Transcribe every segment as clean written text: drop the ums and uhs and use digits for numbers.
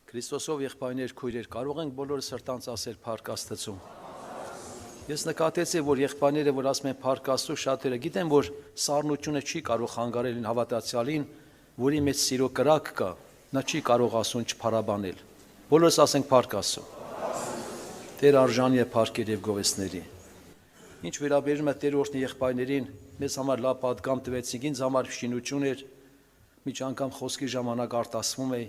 Քրիստոսով եղբայրներ, քույրեր, կարող ենք բոլորը սրտանց ասել փառք Աստծուն։ Ես նկատեցի, որ եղբայրները, որ ասում են փառք Աստծո, շատերը գիտեն, որ սառնությունը չի կարող խանգարել հավատացյալին, որի մեջ սիրո կրակ կա, նա չի կարող ասուն չփարաբանել։ Բոլորս ասենք փառք Աստծո։ Տեր արժանի է փառքեր եւ գովեստների։ Ինչ վերաբերում է Տեր օրհնի եղբայրներին, մեզ համար լավ պատգամ տվեցիք, ինձ համար շինություն էր, միջ անգամ խոսքի ժամանակ արտասվում էի,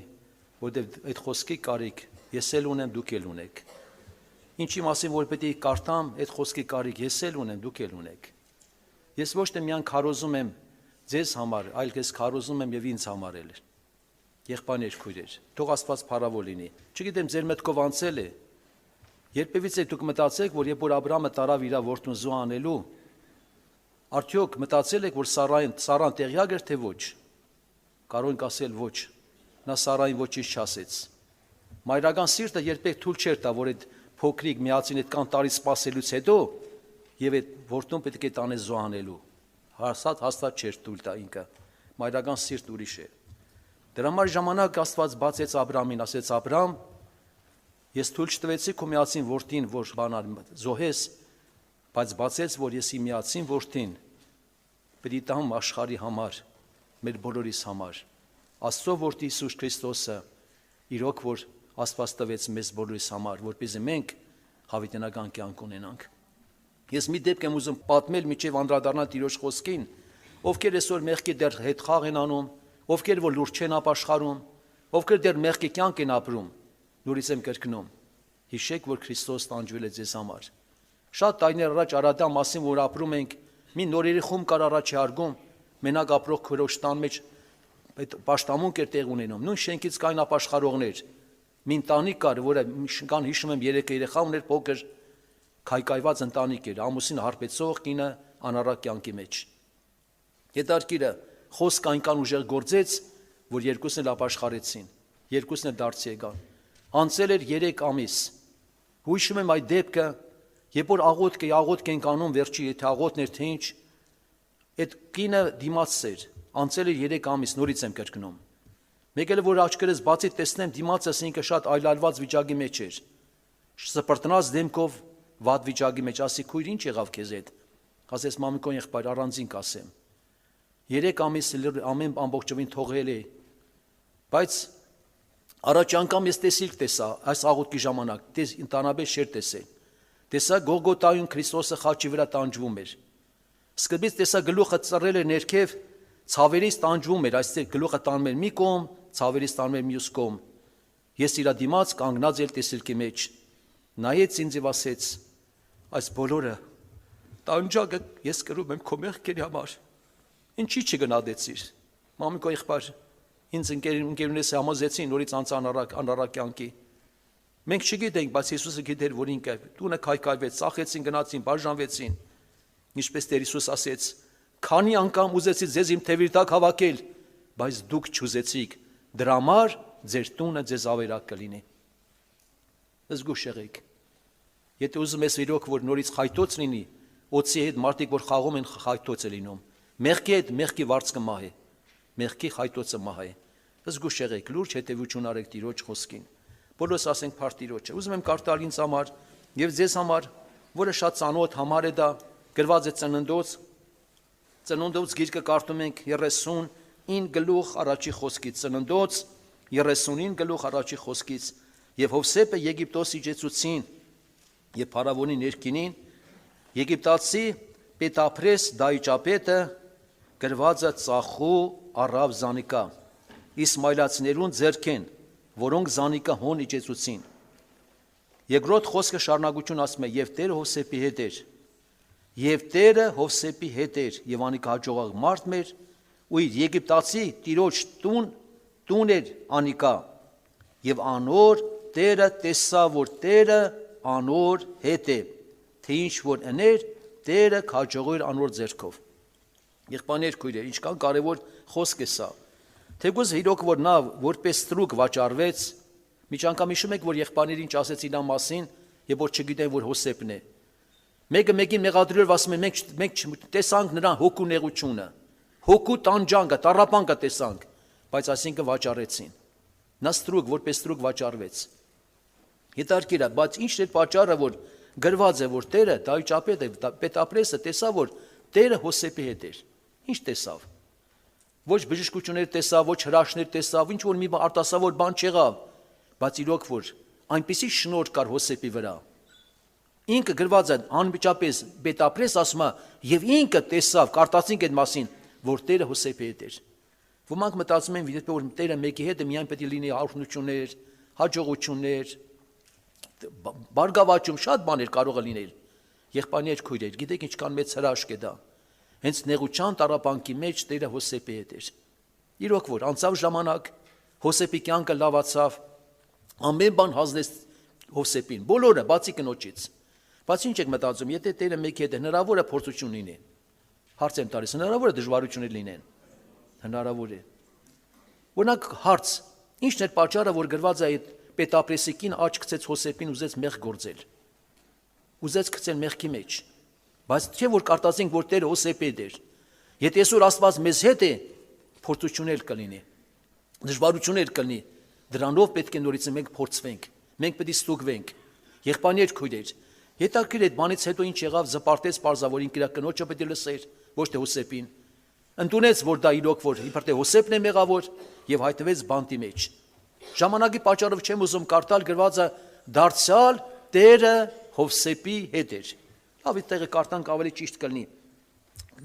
որտեղ այդ խոսքի կարիք ես էլ ունեմ, դուք էլ ունեք։ Ինչի մասին որ պետք է կարդամ, այդ խոսքի կարիք ես էլ ունեմ, դուք էլ ունեք։ Ես ոչ թե միայն քարոզում եմ ձեզ համար, այլ ես քարոզում եմ եւ ինձ համար էլ։ Եղբայրներ, քույրեր, թող Աստված փառավոր լինի։ Չգիտեմ ձեր մտքով անցել է։ Երբևիցե դուք մտածեք, որ երբ որ Աբրահամը տարավ իր որդուն զոհ անելու, արդյոք մտածել եք, որ Սարան տեղյակ էր թե ոչ։ Կարող ենք ասել ոչ։ Նա Սարային ոչինչ չասեց։ Մայրական սիրտը երբեք թույլ չէր տա, որ այդ փոքրիկ միածին այդ կան տարի սպասելուց հետո եւ այդ որդուն պետք է տանես զոհ անելու։ Հաստատ չէր թույլ տա ինքը։ Մայրական սիրտ ուրիշ է։ Դրա համար ժամանակ Աստված բացեց Աբրահամին, ասեց Աբրահամ, ես թույլ չտվեցի քո միածին որդին, որ բանար զոհես, բայց բացեց, որ ես իմ միածին որդին պիտի տամ աշխարհի համար, մեր բոլորիս համար։ Աստծո որդի Հիսուս Քրիստոսը իրոք որ Աստված տվեց մեզ բոլորիս համար, որպեսզի մենք հավիտենական կյանք ունենանք։ Ես մի դեպք եմ ուզում պատմել միջև անդրադառնալ Տիրոջ խոսքին, ովքեր այսօր մեղքի դեռ հետ խաղ են անում, ովքեր որ լուրջ չեն ապաշխարում, ովքեր դեռ մեղքի կյանք են ապրում, նորից եմ կրկնում, հիշեք, որ Քրիստոս տանջվել է ձեզ համար։ Շատ տարիներ առաջ Արադամ մասին, որ ապրում ենք, մի նորերի խումբ կար առաջ հարգում, մենակ ապրող քրոջ տան մեջ այդ պաշտամունք էր տեղ ունենում, նույն շենքից կային ապաշխարողներ, մի ընտանիք կար, որը կան հիշում եմ 3 երեխա ուներ, փոքր քայքայված ընտանիք էր, ամուսինը հարբեցող, կինը անառակ կյանքի մեջ։ Հետարքիրը խոսք այնքան ուժեղ գործեց, որ երկուսն էլ ապաշխարեցին, երկուսն էլ դարձի եկան։ Անցել էր 3 ամիս։ Հույշում եմ այդ դեպքը, երբ որ աղոթք ենք անում, վերջի եթե աղոթն էր թե ինչ, այդ կինը դիմացս էր, անցել էր 3 ամիս, նորից եմ կրկնում։ Մեկ էլ որ աչքերս բացի տեսնեմ, դիմացս ինքը շատ այլայլված վիճակի մեջ էր։ Սպրտնած դեմքով վատ վիճակի մեջ, ասի քույր ինչ եղավ քեզ հետ։ Ասես մամիկոն եղբայր առանձին կասեմ։ 3 ամիս ամեն ամբողջովին թողել է։ Բայց առաջ անգամ ես տեսիլք տեսա այս աղոթքի ժամանակ, ընդանաբեր չէր տեսել։ Տեսա Գողգոթայում Քրիստոսը խաչի վրա տանջվում էր։ Սկզբից տեսա գլուխը ծռել էր ներքև, ցավերից տանջվում էր, այստեղ գլուխը տանում էր մի կողմ, ցավերից տանում էր մյուս կողմ։ Ես իր դիմաց կանգնած էլ տեսիլքի մեջ։ Նայեց ինձ եւ ասեց. այս բոլորը տանջակը ես կրում եմ քո մեղքերի համար։ Ինչի չգնահատեցիր։ Մամիկո եղբայր, ինձ ընկերուներս համոզեցին նորից անառակ կյանքի։ Մենք չգիտենք, բայց Հիսուսը գիտեր, որ ինքը տունը քայքայվեց, ծախեցին, գնացին, բաժանվեցին։ Ինչպես Տեր Հիսուս ասեց. քանի անգամ ուզեցի ձեզ իմ թևի տակ հավաքել, բայց դուք չուզեցիք, դրա համար ձեր տունը ձեզ ավերակ կլինի։ Զգուշ եղեք։ Եթե ուզում ես իրոք, որ նորից խայտոց լինի, օծի հետ մարդիկ, որ խաղում են, խայտոց է լինում։ Մեղքի հետ մեղքի վարձքը մահ է։ Մեղքի խայտոցը մահ է։ Զգուշ եղեք, լուրջ հետևություն արեք Տիրոջ խոսքին։ Բոլորս ասենք փառք Տիրոջը։ Ուզում եմ կարդալ ինձ համար եւ ձեզ համար, որը շատ ծանոթ համար է դա, գրված է Ծննդոց գիրքը կարդում ենք 39 գլուխ առաջի խոսքից, Ծննդոց 39 գլուխ առաջի խոսքից, եւ Հովսեփը Եգիպտոս իջեցուցին եւ փարավոնի ներքինին Եգիպտացի Պետափրես Դայճապետը գրվածը ծախու առավ Զանիկա, Իսմայլացիներուն ձեռքեն, որոնք Զանիկա հոն իջեցուցին։ Երկրորդ խոսքը շարունակություն ասում է, եւ Տերը Հովսեփի հետ էր։ Եվ Տերը Հովսեփի հետ էր, եւ անիկա հաջողակ մարդ մեր, ու իր Եգիպտացի տիրոջ տուն էր անիկա, եւ անոր Տերը տեսա, որ Տերը անոր հետ է, թե ինչ որ ըներ, Տերը հաջողեր անոր ձեռքով։ Եղբայրներ, քույրեր, ինչքան կարևոր խոսք է սա։ Թեկուզ իրոք որ նա որպես ստրուկ վաճառվեց, միջ անգամ հիշում եք, որ եղբայրներին ինչ ասեցին նա մասին, եւ որ չգիտեն, որ Հովսեփն է։ Մեկը մեկին մեղադրելով ասում է, մենք տեսանք նրա հոգու նեղությունը, հոգու տանջանքը, տառապանքը տեսանք, բայց այսինքն վաճառեցին։ նա ստրուկ որպես ստրուկ վաճառվեց։ Հետարքիր է, բայց ի՞նչն էր պատճառը, որ գրված է, որ Տերը Դավիթ պետապրեսը տեսավ, որ Տերը Հովսեփի հետ էր։ Ինչ տեսավ։ Ոչ բժշկություններ տեսավ, ոչ հրաշքներ տեսավ, ինչ որ մի արտասովոր բան չեղավ, բայց իրոք որ այնպիսի շնորհ կար Հովսեփի վրա։ Ինքը գրված է անմիջապես պետապրես ասում է, եւ ինքը տեսավ, կարտացինք այդ մասին, որ Տերը Հովսեփի հետ էր։ Ոմանք մտածում են, որ Տերը մեկի հետ է միայն պետք է լինի արհնություններ, հաջողություններ, բարգավաճում շատ բաներ կարող է լինել։ Եղբայրներ, քույրեր, գիտեք ինչքան մեծ հրաշք է դա։ Հենց նեղության տառապանքի մեջ Տերը Հովսեփի հետ էր։ Իրոք որ անցավ ժամանակ, Հովսեփի կյանքը լավացավ, ամեն բան հանձնեց Հովսեփին, բոլորը բացի կնոջից։ Բայց ինչ եք մտածում, եթե Տերը մեկի հետ է, հնարավոր է փորձություն լինի։ Հարց եմ տալիս, հնարավոր է դժվարություններ լինեն։ Հնարավոր է։ Օրինակ հարց, ի՞նչն էր պատճառը, որ գրված է այդ պետապրեսի կին աչք գցեց Հովսեփին, ուզեց մեղ գործել։ Ուզեց գցել մեղքի մեջ։ Բայց չէ որ կարտացինք, որ Տերը Հովսեփի հետ էր։ Եթե այսօր Աստված մեզ հետ է, փորձություններ կլինի, դժվարություններ կլինի, դրանով պետք է նորից մենք փորձվենք, մենք պետք է ստուգվենք։ Եղբայրներ, քույրեր, հետաքրքիր այդ բանից հետո ինչ եղավ, զպարտեց պարզավորին իր կնոջը պետք է լսեր, ոչ թե Հովսեփին։ Ընդունեց, որ դա իրոք որ իբր թե Հովսեփն է մեղավոր եւ հայտնվեց բանտի մեջ։ Ժամանակի պատճառով չեմ ուզում կարդալ, գրված է դարձյալ Տերը Հովսեփի հետ էր։ Լավ, այդտեղը կարդանք ավելի ճիշտ կլինի։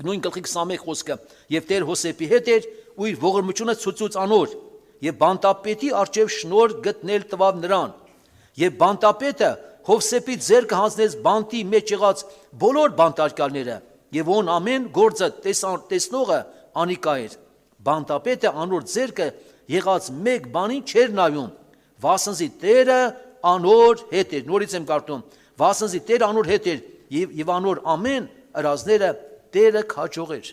Նույն գլխի 21 խոսքը եւ Տեր Հովսեփի հետ էր ու իր ողորմությունը ցույցուց անոր եւ բանտապետի արչեւ շնոր գտնել տվավ նրան եւ բանտապետը Հովսեփի ձեռքը հանձնեց բանտի մեջ եղած բոլոր բանտարկյալները եւ ոն ամեն գործը տեսնողը անիկա էր։ Բանտապետը անոր ձեռքը եղած մեկ բանին չէր նայում, վասնզի Տերը անոր հետ էր։ Նորից եմ կարդում, վասնզի Տերը անոր հետ էր եւ անոր ամեն ըրազները Տերը քաջող էր։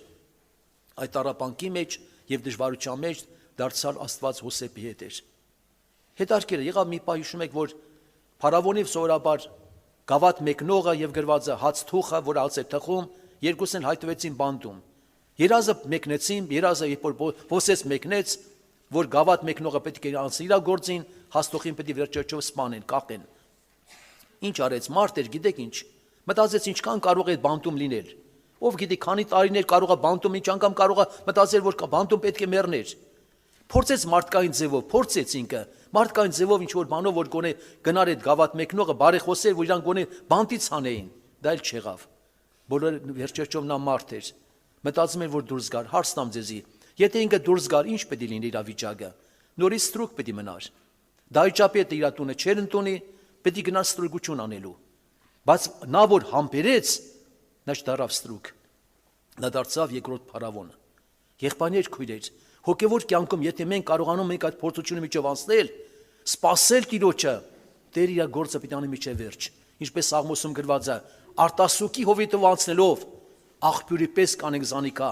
Այդ տառապանքի մեջ եւ դժվարության մեջ դարձյալ Աստված Հովսեփի հետ էր։ Հետարքերը եղավ մի պահ հիշում եք, որ Փարավոնի սովորաբար գավաթ մեկնողը եւ գրվածը հաց թուխը, որ հաց է թխում, երկուսն հայտնվեցին բանտում։ Երազը մեկնեցին, երազը երբ որ Հովսես մեկնեց, որ գավաթ մեկնողը պետք է անցի իր գործին, հաստոխին պետք է վերջերջով սպանեն, կախեն։ Ինչ արեց մարդեր, գիտեք ինչ, մտածեց ինչքան կարող է բանտում լինել։ Ով գիտի, քանի տարիներ կարող է բանտում, ինչ անգամ կարող է մտածել, որ բանտում պետք է մեռներ։ Փորձեց մարդկային ձևով, փորձեց ինքը, մարդկային ձևով ինչ որ բանով որ գոնե գնար այդ գավաթ մեկնողը բարեխոսեր, որ իրան գոնե բանտից հանեին, դա էլ չեղավ։ Բոլորը վերջերջով նա մարդ էր։ Մտածում էր, որ դուրս գար, հարցնամ ձեզի, եթե ինքը դուրս գար, ինչ պետք է լինի իր վիճակը։ Նորից ստրուկ պետք է մնար։ Դավիթապետը իր տունը չէր ընդունի, պետք է գնար ստրուկություն անելու։ Բայց նա որ համբերեց, նա չդարավ ստրուկ։ Նա դարձավ երկրորդ փարավոնը։ Եղբայրներ, քույրեր, հոգևոր կյանքում եթե մենք կարողանում ենք այդ փորձությունը միջով անցնել, սпасել Տիրոջը, Տեր իր գործը պիտի անի միջև վերջ։ Ինչպես Սաղմոսում գրված է, արտասուքի հովիտով անցնելով աղբյուրի պես կանենք զանիկա,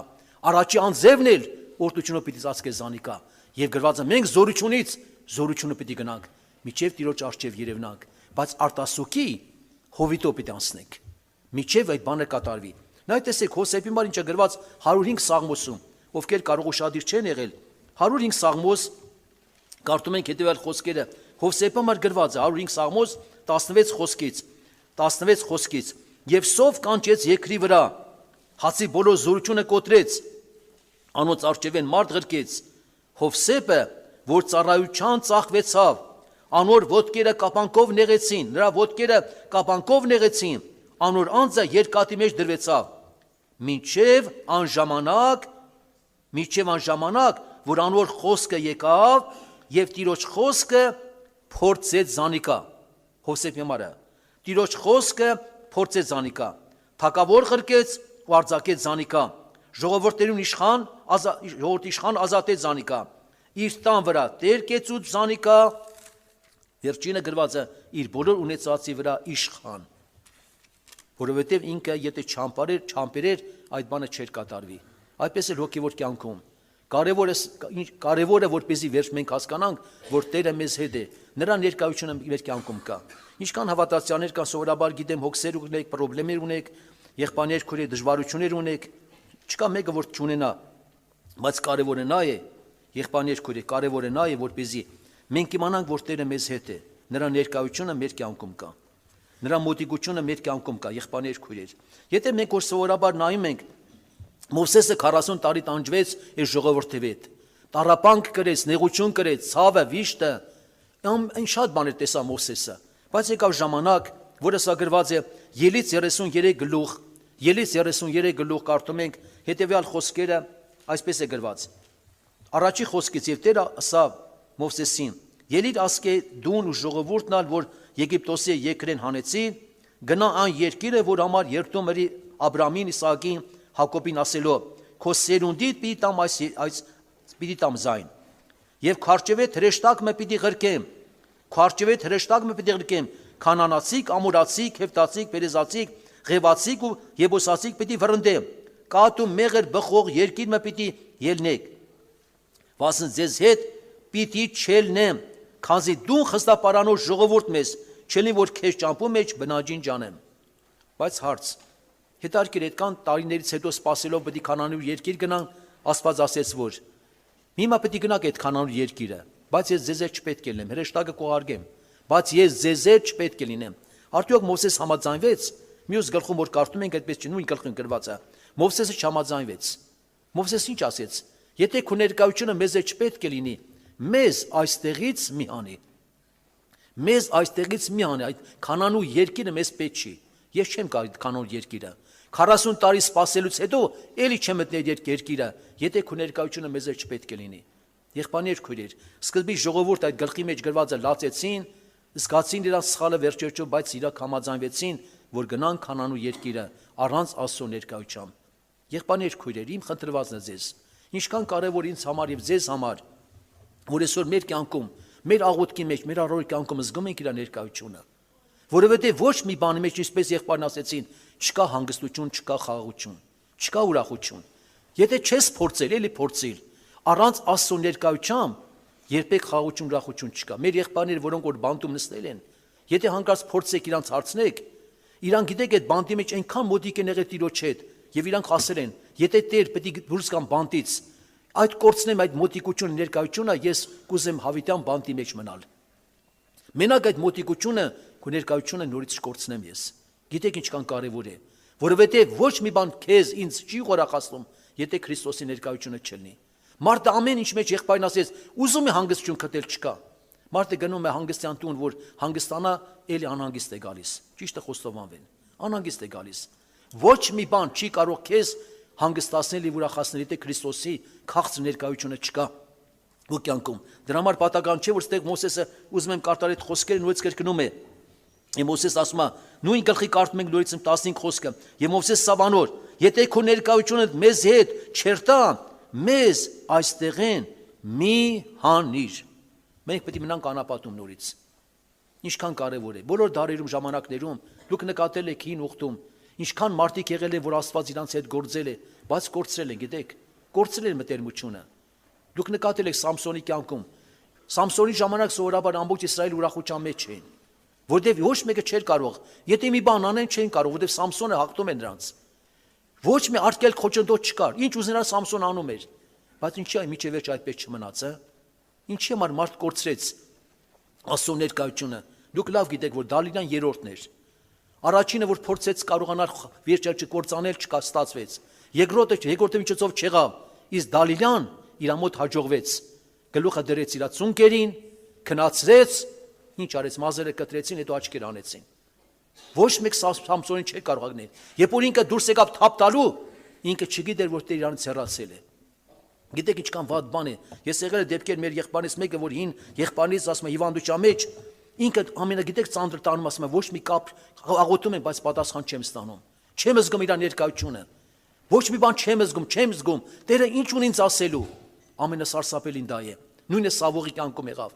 առաջի անձևն էլ օրդությունը պիտի ծածկե զանիկա, եւ գրված է մենք զորությունից զորությունը պիտի գնանք, միջև Տիրոջ առջև երևնանք, բայց արտասուքի հովիտով պիտի անցնենք, միջև այդ բանը կատարվի։ Նա տեսեք Հովսեփի համար ինչը գրված 105 Սաղմոսում, ովքեր կարող ուշադիր չեն եղել, 105 Սաղմոս կարդում ենք հետևյալ խոսքերը, Հովսեփի համար գրված է 105 Սաղմոս 16 խոսքից, եւ սով կանչեց երկրի վրա, հացի բոլոր զորությունը կոտրեց, անոց արջևեն մարդ ղրկեց, Հովսեփը, որ ծառայության ծախվեցավ, անոր ոտքերը կապանքով նեղեցին, նրա ոտքերը կապանքով նեղեցին, անոր անձը երկաթի մեջ դրվեցավ, մինչև անժամանակ, որ անոր խոսքը եկավ եւ Տիրոջ խոսքը փորձեց զանիկա։ Հովսեփի համար Տիրոջ խոսքը փորձեց զանիկա, թակավոր ղրկեց ու արձակեց զանիկա, ժողովուրդներուն իշխան ազատեց զանիկա, իր տան վրա տեր կեցուց զանիկա, վերջինը գրված է իր բոլոր ունեցածի վրա իշխան, որովհետև ինքը եթե չամպերեր, այդ բանը չէր կատարվի։ Այդպես էլ հոգևոր կյանքում կարևորը որպեսզի վերջ մենք հասկանանք, որ Տերը մեզ հետ է, նրա ներկայությունը մեր կյանքում կա։ Ինչքան հավատացյալներ կան, սովորաբար գիտեմ, հոգսեր ունեք, խնդիրներ ունեք, եղբայրներ քույրեր դժվարություններ ունեք, չկա մեկը որ չունենա, բայց կարևորը նա է, եղբայրներ քույրեր, կարևորը նա է, որպեսզի մենք իմանանք, որ Տերը մեզ հետ է, նրա ներկայությունը մեր կյանքում կա, նրա մոտիկությունը մեր կյանքում կա, եղբայրներ, քույրեր։ Եթե մենք որ սովորաբար նայում ենք, Մովսեսը 40 տարի տանջվեց այս ժողովրդի հետ, տառապանք կրեց, նեղություն կրեց, ցավը, վիշտը, այն շատ բաներ տեսա Մովսեսը, բայց եկավ ժամանակ, որը սա գրված է Ելից 33 գլուխ, Ելից 33 գլուխ կարդում ենք հետևյալ խոսքերը, այսպես է գրված. Առաջի խոսքից եւ Տերը ասավ Մովսեսին. Ելիր ասկե դուն ու ժողովուրդն ալ, որ Եգիպտոսի երկրեն հանեցի, գնա այն երկիրը, որ համար երդում երի Աբրամին, Իսահակին, Հակոբին ասելով, քո սերունդիդ պիտի տամ պիտի տամ զայն։ Եվ քարճևետ հրեշտակը պիտի ղրկեմ, քարճևետ հրեշտակը պիտի ղրկեմ, քանանացիկ, ամորացիկ, հևտացիկ, պերեզացիկ, ղևացիկ ու եբոսացիկ պիտի վրընդեմ, կաթ ու մեղր բխող երկիրը պիտի ելնեք։ Վասն ձեզ հետ պիտի չելնեմ, քանզի դու խստապարանոր ժողովուրդ ես, չելնի որ քեզ ճամփու մեջ բնաջին ջանեմ։ Բայց հարց, հետարքիր այդքան տարիներից հետո սпасելով պետք է Քանանայ երկիր գնան, Աստված ասեց որ հիմա պետք է գնաք այդ Քանանայ երկիրը, բայց ես ձեզ չպետք է լինեմ, հրեշտակը կողարկեմ, բայց ես ձեզ չպետք է լինեմ։ Արդյոք Մովսես համաձայնվեց։ Մյուս գլխում որ կարդում ենք այդպես չի, նույն գլխին գրված է։ Մովսեսը չհամաձայնվեց։ Մովսեսը ինչ ասեց։ Եթե քո ներկայությունը մեզ չպետք է լինի, մեզ այստեղից մի հանի։ Մեզ այստեղից մի հանի, այդ Քանանայ երկիրը մեզ պետք չի։ Ես չեմ գա այդ Քանանայ երկիրը։ 40 տարի սպասելուց հետո էլի չեմ մտնել երկիրը, եթե քո ներկայությունը մեզ չպետք է լինի։ Եղբայրներ, քույրեր, սկզբի ժողովուրդ այդ գլխի մեջ գրվածը լացեցին, զգացին իրենց սխալը վերջերջով, բայց իրաք համաձայնվեցին, որ գնան Քանանայ երկիրը առանց Աստծո ներկայության։ Եղբայրներ, քույրեր, իմ խնդրվածն է ձեզ, ինչքան կարևոր ինձ համար եւ ձեզ համար, որ այսօր մեր կյանքում, մեր աղոթքի մեջ, մեր առօրյա կյանքում զգում ենք իր ներկայությունը, որովհետեւ ոչ մի բանի մեջ, ինչպես եղբայրն ասեցին, չկա հանգստություն, չկա խաղաղություն, չկա ուրախություն։ Եթե չես փորձել, էլի փորձիր, առանց Աստծո ներկայության երբեք խաղաղություն, ուրախություն չկա։ Մեր եղբայրները, որոնք որ բանտում նստել են, եթե հանկարծ փորձեք իրանց հարցնեք, իրանք գիտեք այդ բանտի մեջ այնքան մոտիկ են եղել Տիրոջ հետ, եւ իրանք ասել են, եթե Տեր պետք է դուրս գամ բանտից, այդ կորցնեմ այդ մոտիկությունը, ներկայությունը, ես կուզեմ հավիտյան բանտի մեջ մնալ։ Մենակ այդ մոտիկությունը, քո ներկայությունը նորից կորցնեմ ես։ Գիտեք ինչքան կարևոր է, որովհետեւ ոչ մի բան քեզ ինձ չի խորախացնում, եթե Քրիստոսի ներկայությունը չլինի։ Մարդը ամեն ինչ մեջ եղբայրն ասեց, ուզում է հանգստություն գտել, չկա։ Մարդը գնում է հանգստյան տուն, որ հանգստանա, էլի անհանգիստ է գալիս։ Ճիշտը խոստովանվեն, անհանգիստ է գալիս։ Ոչ մի բան չի կարող քեզ հանգստացնել եւ ուրախացնել, եթե Քրիստոսի քաղցր ներկայությունը չկա քո կյանքում։ Դրա համար պատական չէ, որ ստեղ Մովսեսը ուզում եմ կարդալ այդ խոսքերը նույնիսկ կրկնում է։ Եվ Մովսես ասում է, նույն գլխի կարդում ենք նորից 15 խոսքը։ Եվ Մովսես Սավանոր, եթե քո ներկայությունը մեզ հետ չերտա, մեզ այստեղեն մի հանիր։ Մենք պետք է մնանք անապատում նորից։ Ինչքան կարևոր է։ Բոլոր դարերում ժամանակներում դուք նկատել եք հին ուխտում, ինչքան մարդիկ եղել են, որ Աստված իրանց հետ գործել է, բայց կորցրել են, գիտեք, կորցրել են մտերմությունը։ Դուք նկատել եք Սամսոնի կյանքում։ Սամսոնի ժամանակ սովորաբար ամբողջ Իսրայել ուրախության մեջ էին, որտեղ ոչ մեկը չէր կարող, եթե մի բան անեն չէին կարող, որտեղ Սամսոնը հաղթում է նրանց։ Ոչ մի արկել խոչընդոտ չկար, ինչ ուզենա Սամսոն անում էր, բայց ինչի այն միջև վերջ այդպես չմնաց, ինչի համար մարդ կորցրեց Աստծո ներկայությունը։ Դուք լավ գիտեք, որ Դալիլան երրորդն էր։ Առաջինը, որ փորձեց կարողանալ վերջը կործանել, չստացվեց։ Երկրորդը միջոցով չեղավ, իսկ Դալիլան իր մոտ հաջողվեց։ Գլուխը դրեց իր ծունկերին, քնացրեց, ինչ արեց, մազերը կտրեցին, հետո աչքեր անեցին։ Ոչ մեկ Սամսոնին չէր կարող անել։ Երբ որ ինքը դուրս եկավ թափ տալու, ինքը չգիտեր, որ Տերը իրանից հեռացել է։ Գիտեք ինչքան վատ բան է։ Ես եղել եմ դեպքեր մեր եղբայրից մեկը, որ հին եղբայրից ասում է հիվանդության մեջ, ինքը ամենագիտեք ծանր տանում ասում է ոչ մի կապ աղոթում եմ, բայց պատասխան չեմ ստանում։ Չեմ զգում իր ներկայությունը։ Ոչ մի բան չեմ զգում։ Տերը ինչ ունի ինձ ասելու։ Ամենասարսափելին դա է։ Նույնը Սավողի կյանքում եղավ։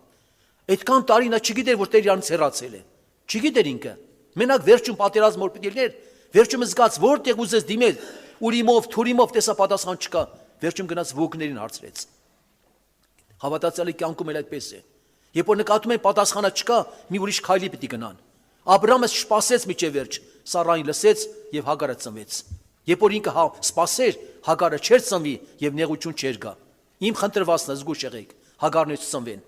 Այդքան տարի նա չգիտեր, որ Տերը իրանից հեռացել է։ Չգիտեր ինքը։ Մենակ վերջում պատերազմ որ պիտի լիներ, վերջում զգաց որտեղ ուզես դիմել, ուրիմով, թուրիմով տեսա պատասխան չկա, վերջում գնաց ոգներին հարցրեց։ Հավատացյալի կյանքում էլ այդպես է։ Երբ որ նկատում են պատասխանը չկա, մի ուրիշ քայլի պիտի գնան։ Աբրամը սպասեց միջև վերջ, Սարային լսեց եւ Հագարը ծնվեց։ Երբ որ ինքը սպասեր, Հագարը չէր ծնվի եւ նեղություն չէր գա։ Իմ խնդրվածն է զգուշ եղեք, Հագարն է ծնվեն։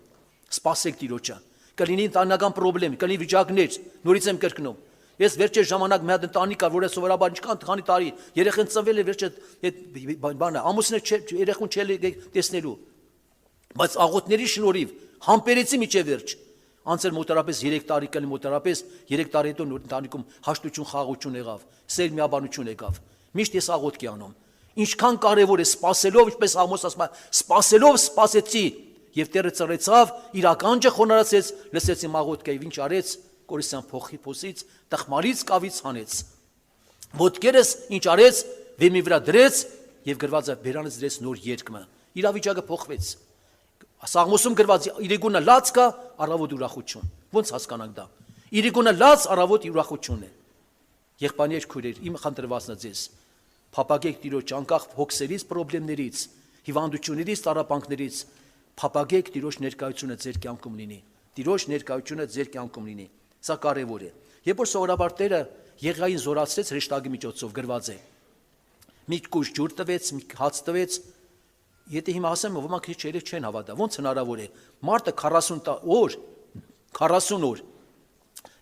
Սպասեք Տիրոջը։ Կլինի ընտանեկան խնդիրներ, կլինի վիճակներ, նորից եմ կրկնում։ Ես վերջերս ժամանակ մի հատ ընտանիք կա, որը սովորաբար ինչքան քանի տարի երեխան ծնվել է, վերջը այդ բանը ամուսինը երեխուն չէ տեսնելու։ Բայց աղոթների շնորհիվ համբերեցի միջև վերջ։ Անցել մոտարապես 3 տարի կլինի, մոտարապես 3 տարի հետո ընտանիքում հաշտություն, խաղաղություն եղավ, սեր միաբանություն եղավ։ Միշտ ես աղոթք եմ անում։ Ինչքան կարևոր է սпасելով, ինչպես Ամոս ասում է, սпасելով սпасեցի, եւ Տերը ծռեցավ, իր ականջը խոնարհացեց, լսեց իմ աղոթքը, եւ ինչ արեց, կորիսյան փոխի փոսից, տխմարից կավից հանեց։ Ոտքերս ինչ արեց, վեմի վրա դրեց եւ գրված է բերանից դրեց նոր երկմը։ Իրավիճակը փոխվեց։ Սաղմոսում գրված իրիկունը լաց կա, առավոտ ուրախություն։ Ոնց հասկանանք դա։ Իրիկունը լաց, առավոտ ուրախություն է։ Եղբայրներ, քույրեր, իմ խնդրվածն է ձեզ։ Փապագեք Տիրոջ անկախ հոգսերից, խնդիրներից, հիվանդություններից, տառապանքներից, փապագեք Տիրոջ ներկայությունը ձեր կյանքում լինի։ Տիրոջ ներկայությունը ձեր կյանքում լինի։ Սա կարևոր է։ Երբ որ սովորաբար Տերը Եղիային զորացրեց հրեշտակի միջոցով գրված է։ Մի կուշ ջուր տվեց, մի հաց տվեց։ Եթե հիմա ասեմ, ոմանք քիչ չեն հավատա, ոնց հնարավոր է։ Մարդը 40 օր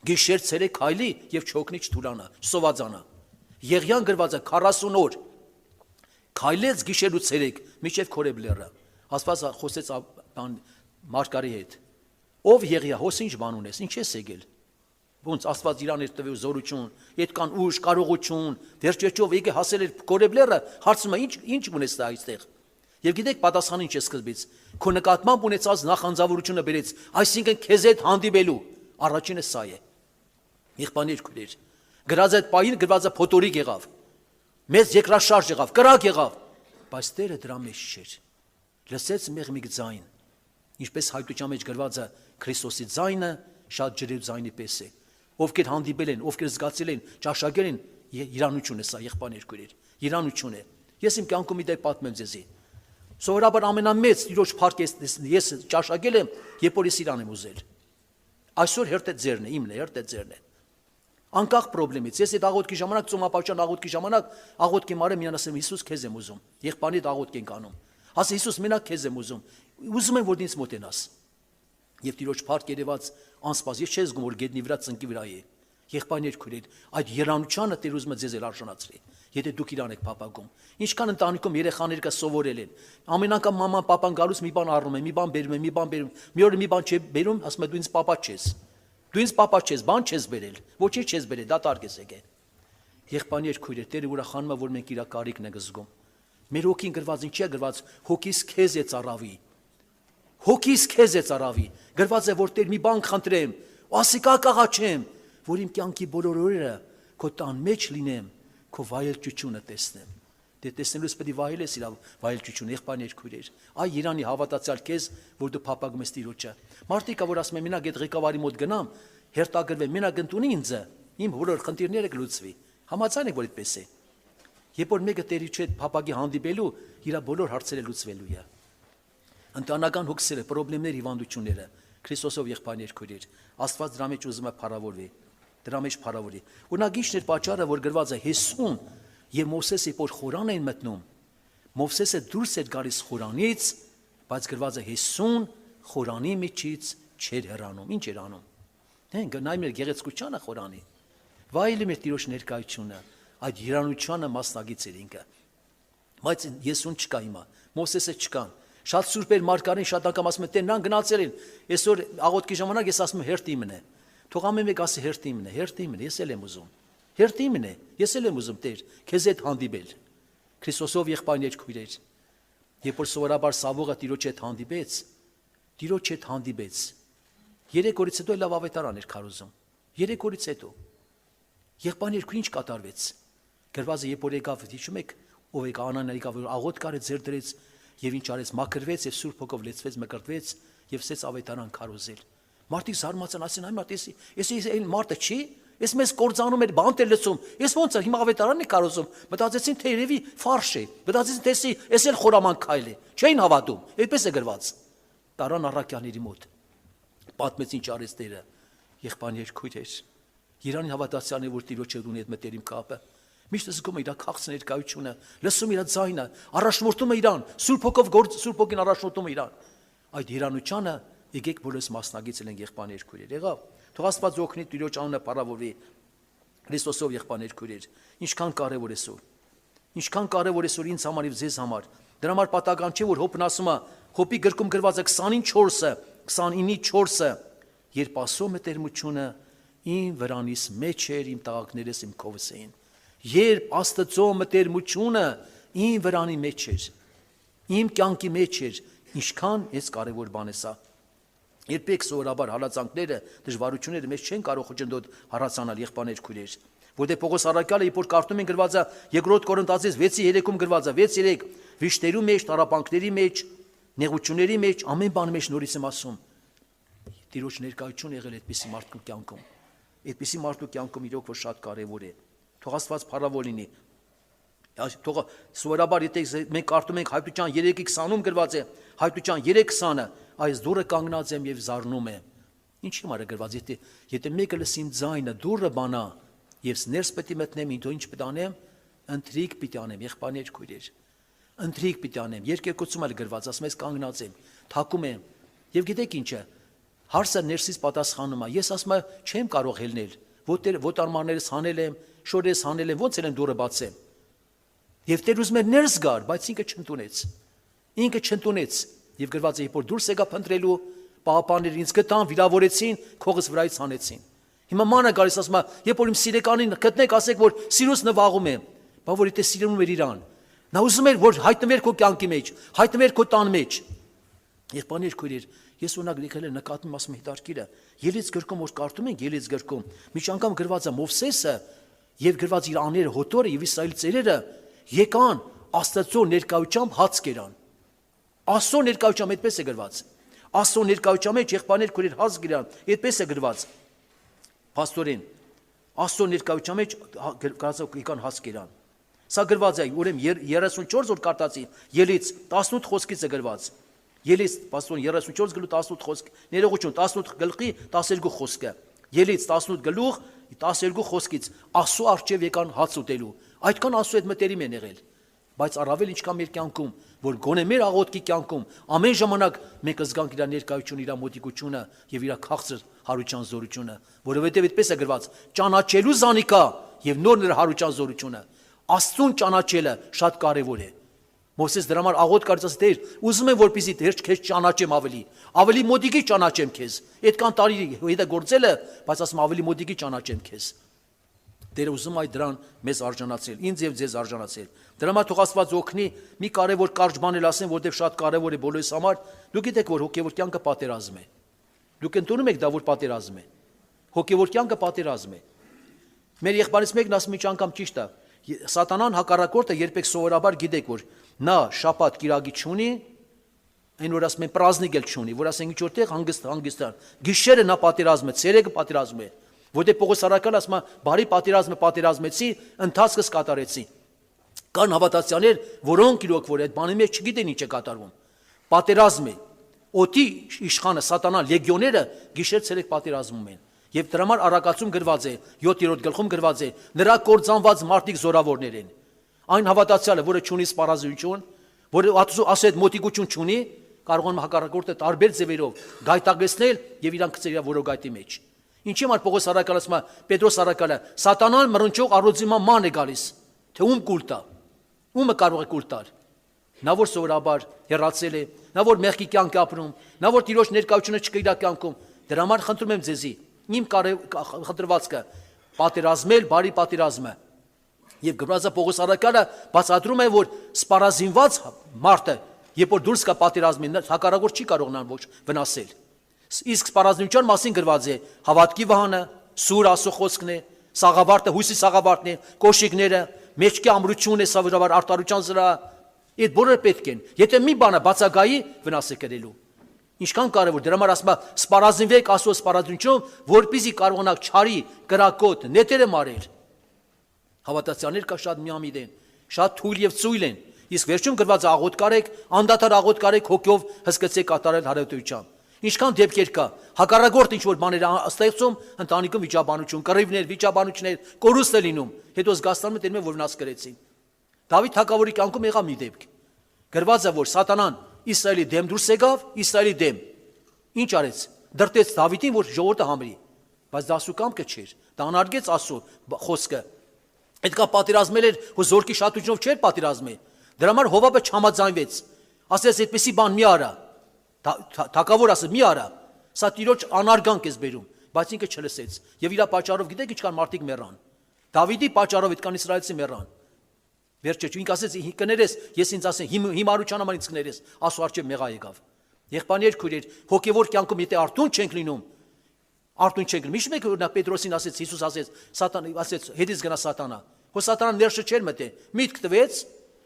գիշեր ցերեկ քայլի եւ չօգնի չթուլանա, սովածանա։ Եղիան գրված է 40 օր քայլեց գիշեր ու ցերեկ, միջև Քորեբլերը։ Աստված խոսեց Մարգարի հետ։ Ով Եղիա, հոս ինչ բան ունես, ինչ ես եկել։ Ոնց Աստված իրան էր տվել զորություն, այդքան ուժ, կարողություն, վերջերջով եկե հասել էր Քորեբլերը, հարցնում է ինչ ունես դա այստեղ։ Եվ գիտեք պատասխանը ինչ է սկզբից։ Քո նկատմամբ ունեցած նախանձավորությունը բերեց, այսինքն քեզ հետ հանդիպելու առաջինը սա է։ Եղբայրներ, քույրեր, գրած այդ պահին գրված է փոթորիկ եղավ։ Մեծ երկրաշարժ եղավ, կրակ եղավ, բայց Տերը դրա մեջ չէր։ Լսեց մեղմիկ ձայն, ինչպես հայտության մեջ գրված է Քրիստոսի ձայնը շատ ջրելու ձայնի պես է։ Ովքեր հանդիպել են, ովքեր զգացել են, ճաշակել են, իրանություն է սա, եղբայրներ, քույրեր, իրանություն է։ Ես իմ կյանքում մի դեպք պատմեմ ձեզի։ Սովորաբար ամենամեծ Տիրոջ փառք ես ճաշակել եմ, երբ որ ես իրան եմ ուզել։ Այսօր հերթը ձերն է, իմն է, հերթը ձերն է։ Անկախ խնդրից, ես այդ աղոթքի ժամանակ, ծոմապաշտպան աղոթքի ժամանակ, աղոթքի մարը միան ասեմ, Հիսուս, քեզ եմ ուզում։ Եղբայրնիդ աղոթք ենք անում։ Ասի Հիսուս, մենակ քեզ եմ ուզում։ Ուզում եմ, որ ինձ մոտենաս։ Եվ Տիրոջ փառք երևաց անսպաս, ես չես զգում, որ գետնի վրա ծնկի վրա է։ Եղբայրներ, քույրեր, այդ երանությանը Տեր ուզում է ձեզ արժանացրի։ Եթե դուք իրան եք փապագում։ Ինչքան ընտանիքում երեխաներ կա սովորել են։ Ամեն անգամ մաման պապան գալուց մի բան առնում է, մի բան բերում է, մի բան բերում։ Մի օր մի բան չէ բերում, ասում է դու ինձ պապա չես։ Դու ինձ պապա չես, բան չես բերել։ Ոչինչ չես բերել, դատարկ ես եկել։ Եղբայրներ, քույրեր, Տերը ուրախանում է, որ մենք իր կարիքն ենք զգում։ Մեր հոգին գրված ինչի է գրված, հոգիս քեզ է ծառավի։ Հոգիս քեզ է ծառավի։ Գրված է, որ Տեր մի բան խնդրեմ, ասիկա կաղաչեմ, որ իմ կյանքի բոլոր օրերը քո տան մեջ լինեմ, քո վայելչությունը տեսնեմ։ Դե տեսնելուց պետք է վայելես իր վայելչությունը, եղբայրներ, քույրեր։ Այ Իրանի հավատացյալ քեզ, որ դու փապագում ես Տիրոջը։ Մարդիկա, որ ասում են, մենակ այդ ղեկավարի մոտ գնամ, հերթագրվեմ, մենակ ընդունի ինձ, իմ բոլոր խնդիրները կլուծվի։ Համաձայն եք, որ այդպես է։ Երբ որ մեկը Տերի հետ փապագի հանդիպելու, իր բոլոր հարցերը լուծվելու է։ Ընտանեկան հոգսերը, խնդիրները, հիվանդությունները, Քրիստոսով եղբայրներ, քույրեր, Աստված դրա մեջ ուզում է փառավորվի։ Դրա մեջ փառավորի։ Օրինակ ի՞նչն էր պատճառը, որ գրված է Հեսուն եւ Մովսեսը որ խորան էին մտնում։ Մովսեսը դուրս էր գալիս խորանից, բայց գրված է Հեսուն խորանի միջից չէր հեռանում։ Ինչ էր անում։ Դեն գնայր մեր գեղեցկությանը խորանի։ Վայելի մեր Տիրոջ ներկայությունը, այդ երանությանը մասնագից էր ինքը։ Բայց Հեսուն չկա հիմա, Մովսեսը չկան։ Շատ սուրբեր Մարգարին շատ անգամ ասում են, Տերն գնացել են։ Այսօր աղոթքի ժամանակ ես ասում եմ հերթ իմն է։ Թող ամեն մեկ ասի հերթ իմն է, հերթ իմն է, ես էլ եմ ուզում։ Հերթ իմն է, ես էլ եմ ուզում Տեր, քեզ հետ հանդիպել։ Քրիստոսով եղբայրներ, քույրեր։ Երբ որ սովորաբար Սավողը Տիրոջ հետ հանդիպեց, Տիրոջ հետ հանդիպեց։ 3 օրից հետո լավ ավետարան էր քարոզում։ 3 օրից հետո։ Եղբայրներ, քույր ինչ կատարվեց։ Գրված է, երբ որ եկավ, հիշում եք, ով եկա Անանիա եկավ, որ աղոթք արեց, ձեր դրեց եւ ինչ արեց, մաքրվեց եւ Սուրբ Հոգով լեցվեց, մկրտվեց եւ սկսեց ավետարան քարոզել։ Մարդիկ զարմացան, ասին, այ մարդ, ես այն մարդը չի, ես մեզ կործանում էր, բանտ է լցում, ես ոնց է, հիմա ավետարանն է քարոզում, մտածեցին, թե երևի ֆարշ է, մտածեցին, թե ես էլ խորաման քայլ է, չէին հավատում, այդպես է գրված։ Տարան առաքյալների մոտ, պատմեց ինչ արեց Տերը, եղբայրներ, քույրեր, Իրանի հավատացյալն է, որ Տիրոջ հետ ունի այդ մտերիմ կապը, միշտ զգում է իր քաղց ներկայությունը, լսում իր ձայնը, առաջնորդում է իրան, Սուրբ Հոգով Սուրբ Հոգին առաջնորդում է իրան, այդ երանությանը Եկեք բոլորս մասնագից ենք եղբայրներ քույրեր։ Եղավ։ Թող Աստված օգնի Տիրոջ անունը փառավորվի։ Քրիստոսով եղբայրներ քույրեր։ Ինչքան կարևոր է սոր։ Ինչքան կարևոր է սոր ինձ համար եւ ձեզ համար։ Դրա համար պատահական չէ որ Հոբն ասում է, Հոբի գրքում գրված է 29-ը, 29-ի 4-ը, երբ ասում է տերմությունը իմ վրանիս մեջ էր, իմ տաղակներս իմ քովս էին։ Երբ Աստծո մտերմությունը իմ վրանի մեջ էր, իմ կյանքի մեջ էր, ինչքան էս կարևոր բան է սա։ Երբեք սովորաբար հալածանքները, դժվարությունները մեզ չեն կարող խոչընդոտ հառացանալ եղբայրներ քույրեր։ Որտեղ Պողոս առաքյալը երբ որ կարդում են գրված է 2-րդ Կորինթացիս 6:3-ում գրված է 6:3 վիշտերու մեջ, տարապանքների մեջ, նեղությունների մեջ, ամեն բանի մեջ նորից եմ ասում։ Տիրոջ ներկայություն եղել այդպիսի մարդու կյանքում։ Այդպիսի մարդու կյանքում իրոք որ շատ կարևոր է։ Թող Աստված փառավոր լինի։ Թող սովորաբար եթե մենք կարդում ենք Հայտնության 3:20-ում գրված է, Հայտնության 3:20-ը, այս դուռը կանգնած եմ եւ զարնում եմ։ Ինչի համար է գրված, եթե մեկը լսիմ ձայնը դուռը բանա եւ ներս պետք է մտնեմ, ինչ պետք անեմ, ընթրիկ պիտի անեմ, եղբայրներ քույրեր։ Ընթրիկ պիտի անեմ, երկերկոցում էլ գրված, ասում ես կանգնած եմ, թակում եմ։ Եվ գիտեք ինչ է, հարցը ներսից պատասխանում է, ես ասում եմ, չեմ կարող ելնել, ոտարմաններս հանել եմ, շորերս հանել եմ, ոնց եմ դուռը բացեմ։ Եվ Տեր ուզում էր ներս գար, բայց ինքը չընդունեց։ Ինքը չընդունեց, եւ գրված է, երբ որ դուրս եկա փնտրելու, պահապանները ինձ գտան, վիրավորեցին, քողս վրայից հանեցին։ Հիմա մանը գալիս ասում է, երբ որ իմ սիրեկանին գտնեք, ասեք, որ սիրուս նվաղում եմ, բա որ եթե սիրում էր իրան։ Նա ուզում էր, որ հայտնվեր քո կյանքի մեջ, հայտնվեր քո տան մեջ։ Եղբայրներ քույրեր, ես օրինակ եկել եմ նկատում ասում հետարքիրը, Ելից գրքում որ կարդում ենք Ելից գրքում, մի անգամ գրված է Մովսեսը եւ գրված իր աները Հոտորը եւ Իսրայելի ծերերը եկան Աստծո ներկայությամբ հաց կերան։ Աստծո ներկայությամբ այդպես է գրված։ Աստծո ներկայության մեջ եղբայրներ քույրեր հաց կերան, այդպես է գրված։ Պաստորին Աստծո ներկայության մեջ եկան հաց կերան։ Սա գրված է, ուրեմն 34 որ կարտացի Ելից 18 խոսքից է գրված։ Ելից պաստորին 34 գլուխ 18 խոսք, ներողություն 18 գլխի 12 խոսքը։ Ելից 18 գլուխ 12 խոսքից Աստծո առջև եկան հաց ուտելու։ Այդքան Աստծո հետ մտերիմ են եղել։ Բայց առավել ինչքան մեր կյանքում, որ գոնե մեր աղոթքի կյանքում ամեն ժամանակ մենք զգանք իր ներկայությունը, իր մոտիկությունը եւ իր քաղցր հարության զորությունը, որովհետեւ այդպես է գրված. ճանաչելու զանիկա եւ նոր նրա հարության զորությունը։ Աստծուն ճանաչելը շատ կարեւոր է։ Մովսես դրա համար աղոթք կարծես Տեր, ուզում եմ որպեսզի Տեր քեզ ճանաչեմ ավելի մոտիկի ճանաչեմ քեզ։ Այդքան տարի հետը գործելը, բայց ասում ավելի մոտիկի ճանաչեմ քեզ։ Տերը ուզում այդ դրան մեզ արժանացել, ինձ եւ ձեզ արժանացել։ Դրա համար թող Աստված օգնի, մի կարևոր կարճ բան էլ ասեմ, որտեղ շատ կարևոր է բոլորիս համար։ Դուք գիտեք, որ հոգեվոր կյանքը պատերազմ է։ Դուք ընդունում եք դա, որ պատերազմ է։ Հոգեվոր կյանքը պատերազմ է։ Մեր եղբայրից մեկն ասում ինչ անգամ ճիշտ է։ Սատանան հակառակորդը երբեք սովորաբար գիտեք, որ նա շաբաթ կիրակի չունի, այն որ ասում են պրազնիկ էլ չունի, որ ասենք ինչ որտեղ հանգստան։ Գիշերը նա պատերազմ է, ցերեկը պատերազմ է։ Որտեղ Պողոս առաքյալը ասում է, բարի պատերազմը պատերազմեցի, ընթացքս կատարեցի։ Կան հավատացյալներ, որոնք իրոք որ այդ բանի մեջ չգիտեն ինչ է կատարվում։ Պատերազմ է։ Օդի իշխանը սատանան լեգիոները գիշեր ցերեկ պատերազմում են։ Եվ դրա համար առակացում գրված է 7-րդ գլխում գրված է նրա կործանված մարդիկ զորավորներ են։ Այն հավատացյալը, որը չունի սպառազինություն, որը ասել մոտիկություն չունի, կարող է հակառակորդը տարբեր ձևերով գայթակղեցնել եւ իրան գցել իր որոգայթի մեջ։ Ինչի՞ համար Պողոս առաքյալը ասում է, Պետրոս առաքյալը, սատանան մռնչող առոծիմա ման է գալիս, թե ում կուլ տա, ումը կարող է կուլ տալ։ Նա որ սովորաբար հեռացել է, նա որ մեղքի կյանք է ապրում, նա որ Տիրոջ ներկայությունը չկա իր կյանքում, դրա համար խնդրում եմ ձեզի, իմ խնդրվածքը պատերազմել բարի պատերազմը։ Եվ գրված է Պողոս առաքյալը բացատրում է, որ սպառազինված մարդը, երբ որ դուրս կա պատերազմին, հակառակորդ չի կարող նրան ոչ վնասել։ Իսկ սպառազինության մասին գրված է հավատքի վահանը, սուր Աստծո խոսքն է, սաղավարտը, հույսի սաղավարտն է, կոշիկները, մեջքի ամրությունն է, սովորաբար արտարության զրա, այդ բոլորը պետք են։ Եթե մի բանը բացակայի, վնաս է կրելու։ Ինչքան կարևոր, դրա համար ասում է սպառազինվեք Աստծո սպառազինությամբ, որպեսզի կարողանաք չարի, կրակոտ, նետերը մարել։ Հավատացյալներ կա շատ միամիտ են, շատ թույլ եւ ծույլ են։ Իսկ վերջում գրված աղոթք կարեք, անդադար աղոթք կարեք, հոգով հսկեցեք կատարել հարատույությամբ։ Ինչքան դեպքեր կա, հակառակորդ ինչ որ բաներ ստեղծում, ընտանիքում վիճաբանություն, կռիվներ, վիճաբանություններ, կորուստ է լինում, հետո զգաստանում են որ վնաս կրեցին։ Դավիթ թագավորի կյանքում եղավ մի դեպք։ Գրված է, որ սատանան Իսրայելի դեմ դուրս եկավ, Իսրայելի դեմ։ Ինչ արեց։ Դրտեց Դավիթին, որ ժողովուրդը համրի, բայց դասու կամքը չէր։ Դա անարգեց Աստծո խոսքը։ Այդքան պատերազմել էր, որ զորքի շատությունով չէր պատերազմել։ Դրա համար Հովաբը չհամաձայնվեց։ Ասեց այդպեսի բան մի արա։ Թագավոր ասեց մի արա։ Սա Տիրոջ անարգանք է բերում, բայց ինքը չլսեց։ Եվ իր պատճառով գիտեք ինչքան մարդիկ մեռան։ Դավիթի պատճառով այդքան իսրայելցի մեռան։ Վերջը ինքը ասեց կներես, ես ինձ ասեմ հիմարության համար ինձ կներես, Աստծո առջև մեղա եկավ։ Եղբայրներ, քույրեր, հոգևոր կյանքում եթե արթուն չենք լինում, արթուն չենք լինում։ Միշտ մեկ օրինակ Պետրոսին ասեց, Հիսուս ասեց, Սատանա ասեց, հետից գնա Սատանա։ Հո Սատանան ներշը չէր մտե։ Միտք տվեց,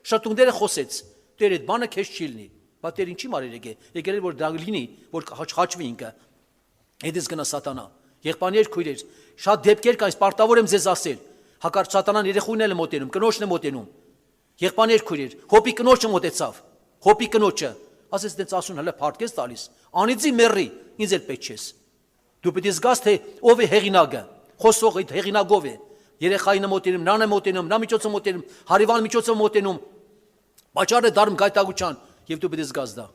շտունդերը խոսեց։ Տեր այդ բանը քեզ չի լինի։ Բա Տեր ինչի մարեր եկել էր որ դա լինի, որ խաչվի ինքը։ Հետից գնա Սատանա։ Եղբայրներ, քույրեր, շատ դեպքեր կա, պարտավոր եմ ձեզ ասել։ Հակառակ Սատանան երեխույն էլ մոտենում, կնոջն է մոտենում։ Եղբայրներ, քույրեր, Հոբի կնոջը մոտեցավ։ Հոբի կնոջը ասեց դες ասուն հələ փառքես տալիս։ Անիծի մեռի, ինձ էլ պետք չես։ Դու պետք է զգաս թե ով է հեղինակը։ Խոսողը այդ հեղինակով է։ Երեխային է մոտենում, նրան է մոտենում, նա միջոցը մոտենում, հարևան միջոցը մոտենում։ Պաճառը դառնում գայթակղության եւ դու պետք է զգաս դա։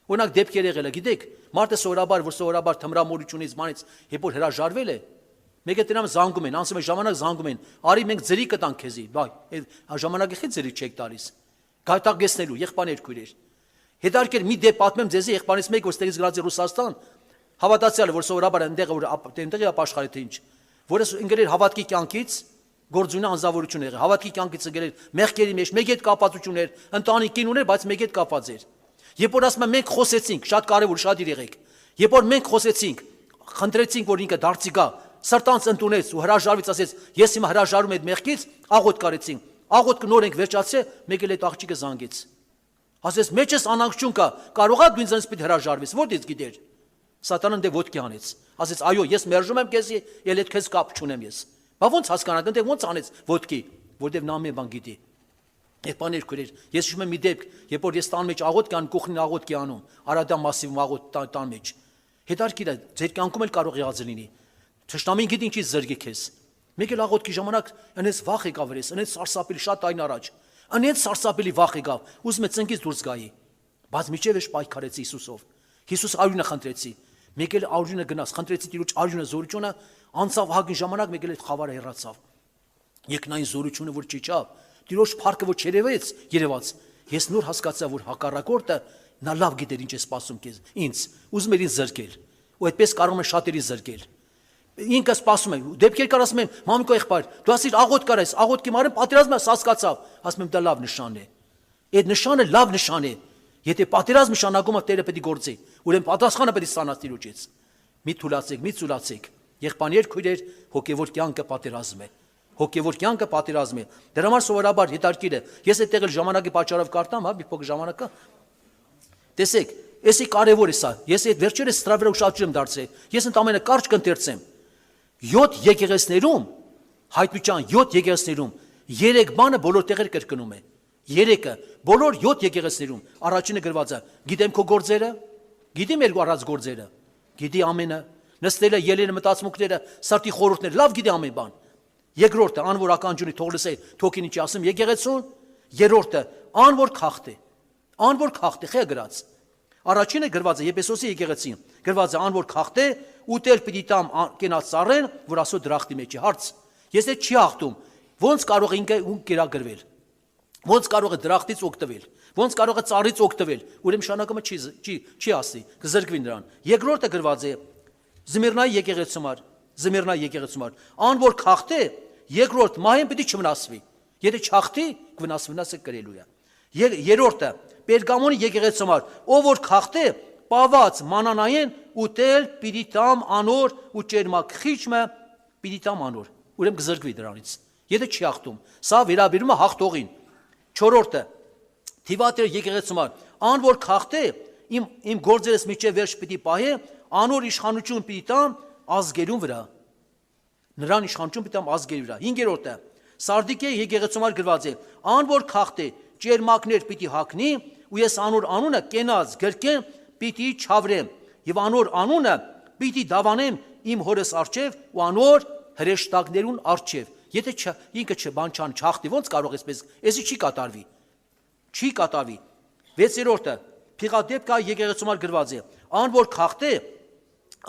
Օրինակ դեպքեր եղել է, գիտեք, մարդը սովորաբար թմրամոլությունից մանից երբ որ հրաժարվել է, մեկը դրամ զանգում են, անցում է ժամանակ զանգում են, արի մենք ձրի կտանք քեզի, բայ, այդ ժամանակի խի ձրի չեք տալիս։ Գայթակղեցնելու եղբայրներ, քույրեր։ Հետարքեր մի դեպ պատմեմ ձեզ եղբայրից մեկ որ ստեղից գնաց Ռուսաստան, հավատացյալ որ սովորաբար այնտեղի ապաշխարի թե ինչ, որը ընկերեր հավատքի կյանքից գործունի անձավորություն եղել, հավատքի կյանքից ընկերեր մեղքերի մեջ, մեկ հետ կապվածություններ, ընտանիքին ուներ, բայց մեկ հետ կապված էր։ Երբ որ ասում եմ մենք խոսեցինք, շատ կարևոր, շատ եղեք։ Երբ որ մենք խոսեցինք, խնդրեցինք որ ինքը դարձի գա, սրտանց ընդունեց ու հրաժարվեց, ասեց ես հիմա հրաժարում եմ այդ մեղքից, աղոթք կարեցինք։ Աղոթքը նոր ենք վերջացրել, մեկ էլ այդ աղջիկը զանգեց։ Ասեց մեջս անհանգստություն կա, կարողա դու ինձ պիտի հրաժարվես, որտե՞ց գիտեր։ Սատանան դե ոտքի անեց։ Ասեց այո, ես մերժում եմ քեզ, ել այդ քեզ կապ չունեմ ես։ Բա ո՞նց հասկանաք, ընդ ո՞նց անեց ոտքի, որտեվ նա ամեն բան գիտի։ Եղբայրներ, քույրեր, ես հիշում եմ մի դեպք, երբ որ ես տան մեջ աղոթք անում, կողքին աղոթք անում, Արադա մասիվում աղոթք տան մեջ։ Հետարքիր է, ձեր կյանքում էլ կարող եղած լինի։ Թշնամին գիտի ինչից զրկի քեզ։ Մեկ էլ աղոթքի ժամանակ այնպես վախ եկավ վրես, այնպես սարսափելի շատ այն առաջ։ Այնպես սարսափելի վախ եկավ, ուզում է ծնկից դուրս գայի։ Բայց միջև էշ պայքարեցի Հիսուսով։ Հիսուս արյունը խնդրեցի։ Մեկ էլ արյունը գնաց, խնդրեցի Տիրոջ արյունը զորությունը, անցավ հագին ժամանակ, մեկ էլ այդ խավարը հեռացավ։ Երկնային զորությունը որ չիջավ, Տիրոջ փառքը որ երևաց, ես նոր հասկացա, որ հակառակորդը նա լավ գիտեր ինչ է սպասում քեզ, ինձ, ուզում էր ինձ զրկել, ու այդպես կարող է շատերի զրկել։ Ինքը սպասում է, դեպքեր կար ասում եմ, մամիկո եղբայր, դու ասիր աղոթք կարես, աղոթքի մարը պատերազմը հասկացավ, ասում եմ դա լավ նշան է։ Այդ նշանը լավ նշան է։ Եթե պատերազմ նշանակումը Տերը պետք է գործի, ուրեմն պատասխանը պետք է ստանաս Տիրոջից։ Մի թուլացեք։ Եղբայրներ, քույրեր, հոգևոր կյանքը պատերազմ է։ Հոգևոր կյանքը պատերազմ է։ Դրա համար սովորաբար հետարքիր է։ Ես այդտեղ էլ ժամանակի պատճառով կարտամ, հա, մի փոքր ժամանակ կա։ Տեսեք, էսի կարևոր է սա։ Ես այդ վերջերս սրա վրա ուշադրություն եմ դարձրել։ Ես ընդամենը կարճ կընթերցեմ։ 7 եկեղեցիներում, հայտնության 7 եկեղեցիներում 3 բանը բոլոր տեղեր կրկնում է։ 3-ը բոլոր 7 եկեղեցիներում առաջինը գրված է. գիտեմ քո գործերը, գիտի մեր առած գործերը, գիտի ամենը, նստելը, ելելը, մտածմունքները, սրտի խորհուրդները, լավ գիտի ամեն բան։ Երկրորդը անոր ականջունի թող լսե թոքին ինչի ասում եկեղեցուն, երրորդը անոր քաղտե խե գրած։ Առաջինը գրված է Եփեսոսի եկեղեցին, գրված է անոր քաղտե ուտել պիտի տամ կենաց ծառեն, որ ասո դրախտի մեջ է։ Հարց. ես այդ չի հաղթում, ոնց կարող է ինքը ու կերակրվել։ Ոնց կարող է դրախտից օգտվել, ոնց կարող է ծառից օգտվել, ուրեմն նշանակումը չի ասի, կզրկվի նրան։ Երկրորդը գրված է Զմիրնայի եկեղեցում, ան որ քաղթե, երկրորդ մահեն պիտի չվնասվի։ Եթե չախտի, կվնասվի կրելու է։ Երրորդը Պերգամոնի եկեղեցում, ով որ քաղթե, պաված մանանային ուտել պիտի տամ անոր ու ճերմակ խիճմը պիտի տամ անոր, ուրեմն կզրկվի դրանից։ Եթե չի հաղթում, սա վերաբերում է հաղթողին։ Չորրորդը Թիվատեր եկեղեցում, ան որ քաղթե, իմ գործերս միջև վերջ պիտի պահե, անոր իշխանություն պիտի տամ ազգերուն վրա։ Նրան իշխանություն պիտի տամ ազգերի վրա։ Հինգերորդը Սարդիկե եկեղեցում գրված է, ան որ քաղթե ճերմակներ պիտի հագնի, ու ես անոր անունը կենաց գրկեմ պիտի չավրեմ, եւ անոր անունը պիտի դավանեմ իմ հորս արչև ու անոր հրեշտակներուն արչև։ Եթե ինքը բան չախտի, ոնց կարող էսպես, էսի չի կատարվի։ Չի կատարվի։ 6-րդը Փիղադեպկա եկեղեցում գրված է, ան որ քաղթե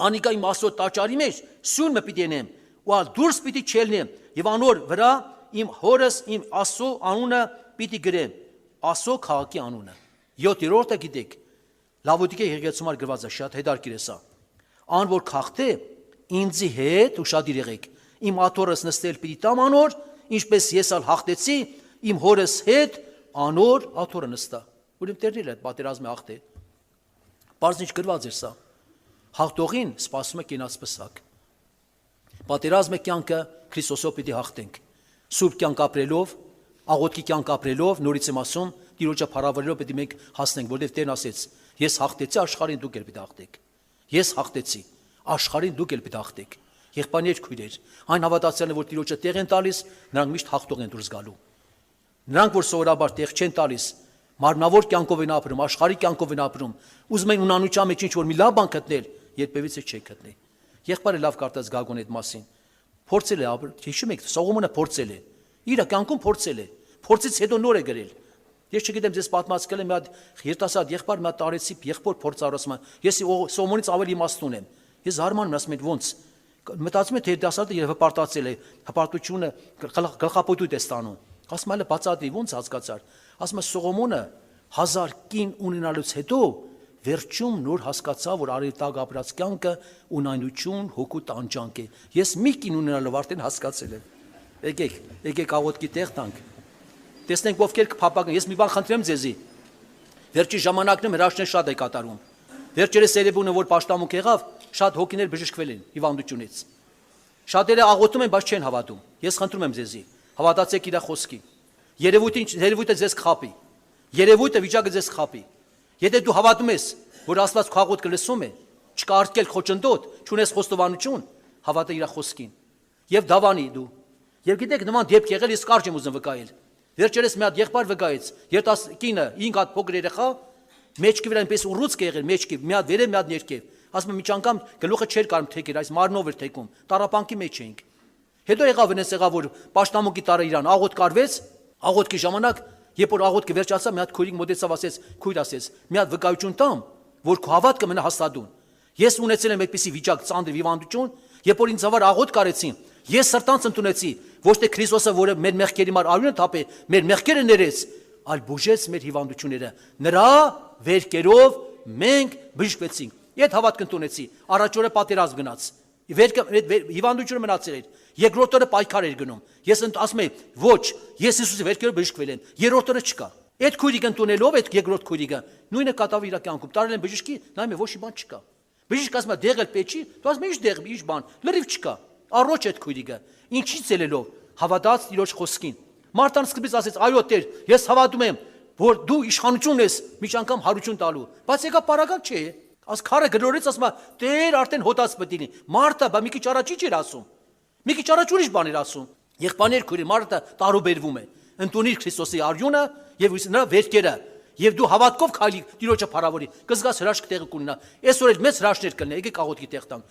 Անիկա իմ Աստծո տաճարի մեջ սյունը պիտի ենեմ, ու ալ դուրս պիտի չելնեմ, եւ անոր վրա իմ հորս իմ Աստծո անունը պիտի գրեմ, Աստծո քաղաքի անունը։ 7-րդը գիտեք, Լավոդիկե եկեղեցում գրված է, շատ հետաքրքիր է սա։ Ան որ քաղթե ինձի հետ ուշադիր եղեք, իմ աթոռս նստել պիտի տամ անոր, ինչպես ես ալ հաղթեցի, իմ հորս հետ անոր աթոռը նստա։ Ուրեմն Տերն է պատերազմը հաղթե։ Պարզինչ գրված է սա։ Հաղթողին սպասում է կենաց պսակ։ Պատերազմը կյանքը Քրիստոսով պիտի հաղթենք։ Սուրբ կյանք ապրելով, աղոթքի կյանք ապրելով, նորից եմ ասում, Տիրոջը փառավորելով պետք է մենք հասնենք, որովհետև Տերն ասեց. ես հաղթեցի աշխարհին, դուք էլ պիտի հաղթեք։ Ես հաղթեցի, աշխարհին դուք էլ պիտի հաղթեք։ Եղբայրներ, քույրեր, այն հավատացյալները, որ Տիրոջը տեղ են տալիս, նրանք միշտ հաղթող են դուրս գալու։ Նրանք, որ սովորաբար տեղ չեն տալիս, մարմնավոր կյանքով են ապրում, աշխարհի կյանքով են ապրում, ուզում են ունանության մեջ ինչ-որ մի լավ բան գտնել, երբևիցե չեք գտնի։ Եղբայրը լավ կարծած Գագոն այդ մասին։ Փորձել է, հիշում եք, Սողոմոնը փորձել է։ Իր կյանքում փորձել է։ Փորձից հետո նոր է գրել։ Ես չգիտեմ, ձեզ պատմածել եմ մի հատ երիտասարդ եղբայր, մի հատ տարեցի եղբոր փորձառոսը։ Ես Սողոմոնից ավելի իմաստուն եմ։ Ես զարմանում եմ, ասում եմ ոնց։ Մտածում եմ, թե երիտասարդը եւ հպարտացել է, հպարտությունը գլխապոտույտ է ստանում։ Ասում եմ, բացատրի, ոնց հասկացար։ Ասում եմ, Սողոմոնը 1000 կին ունենալուց հետո վերջում նոր հասկացա, որ արևտակ ապրած կյանքը ունայնություն, հոգու տանջանք է։ Ես մի կին ունենալով արդեն հասկացել եմ։ Եկեք աղոթքի տեղ տանք։ Տեսնենք ովքեր կփապակեն։ Ես մի բան խնդրեմ ձեզի։ Վերջի ժամանակներում հրաշքներ շատ է կատարում։ Վերջերս Սերեբունը որ պաշտամունք եղավ, շատ հոգիներ բժշկվել են հիվանդությունից։ Շատերը աղոթում են, բայց չեն հավատում։ Ես խնդրում եմ ձեզի, հավատացեք իր խոսքին։ Երևույթը ձեզ կխապի։ Երևույթը վիճակը ձեզ կխապի։ Եթե դու հավատում ես, որ Աստված քո աղոթքը լսում է, չկա արտկել խոչընդոտ, չունես խոստովանություն, հավատա իր խոսքին։ Եվ դավանի դու։ Եվ գիտեք, նման դեպք եղել, ես կարճ եմ ուզում վկայել։ Վերջերս մի հատ եղբայր վկայեց, երիտասարդ կինը 5 հատ փոքր երեխա, մեջքի վրա այնպես ուռուցք է եղել, մեջքի, մի հատ վերև, մի հատ ներքև։ Ասում եմ, միջ անգամ գլուխը չէր կարում թեքել, այս մարմնով էր թեքում, տառապանքի մեջ էինք։ Հետո եղավ այնպես եղավ, որ պաշտամունքի տարը իրան աղոթք արվեց, աղոթքի ժամանակ, երբ որ աղոթքը վերջացավ, մի հատ քույրիկ մոտեցավ, ասեց, քույր ասեց, մի հատ վկայություն տամ, որ քո հավատքը մնա հաստատուն։ Ես ունեցել եմ այդպիսի վիճակ, ծանր հիվանդություն, երբ որ ինձ համար աղոթք արեցին, ես սրտանց ընդունեցի, ոչ թե Քրիստոսը, որը մեր մեղքերի համար արյուն թափե, մեր մեղքերը ներեց, այլ բուժեց մեր հիվանդությունները։ Նրա վերքերով մենք բժշկվեցինք։ Այդ հավատք ընդունեցի, առաջ օրը պատերազմ գնաց։ Հիվանդությունը մնացել էր։ Երկրորդ օրը պայքար էր գնում։ Ես ասում եմ, ոչ, ես Հիսուսի վերքերով բժշկվել եմ։ Երրորդ օրը չկա։ Այդ քույրիկը ընդունելով, այդ երկրորդ քույրիկը նույնը կատավ իր կյանքում։ Տարել են բժշկի, նայում է, ոչ մի բան չկա։ Բժիշկ ասում է, դեղել պեչի, դու ասում ես, ինչ դեղ, ինչ բան, լրիվ չկա։ Առողջ այդ քույրիկը։ Ինչից ելելով, հավատաց Տիրոջ խոսքին։ Մարտան սկզբից ասեց, այո Տեր, ես հավատում եմ, որ դու իշխանություն ես միջ անգամ հարություն տալու։ Բայց եկա պարագակ չէ։ Աս քարը գրորից ասում է, Տեր արդեն հոտած պետք է։ Մարտը բա մի քիչ առաջ ինչ էր ասում։ Մի քիչ առաջ ուրիշ բան էր ասում։ Եղբայրներ քույրի մարտը տարուբերվում է։ Ընդունիր Քրիստոսի արյունը եւ նրա վերքերը։ Եվ դու հավատքով քայլի Տիրոջը փառավորի։ Կզգաս հրաշք տեղը կունենա։ Այսօր էլ մեծ հրաշքներ կլինի, եկեք աղոթքի տեղ տանք։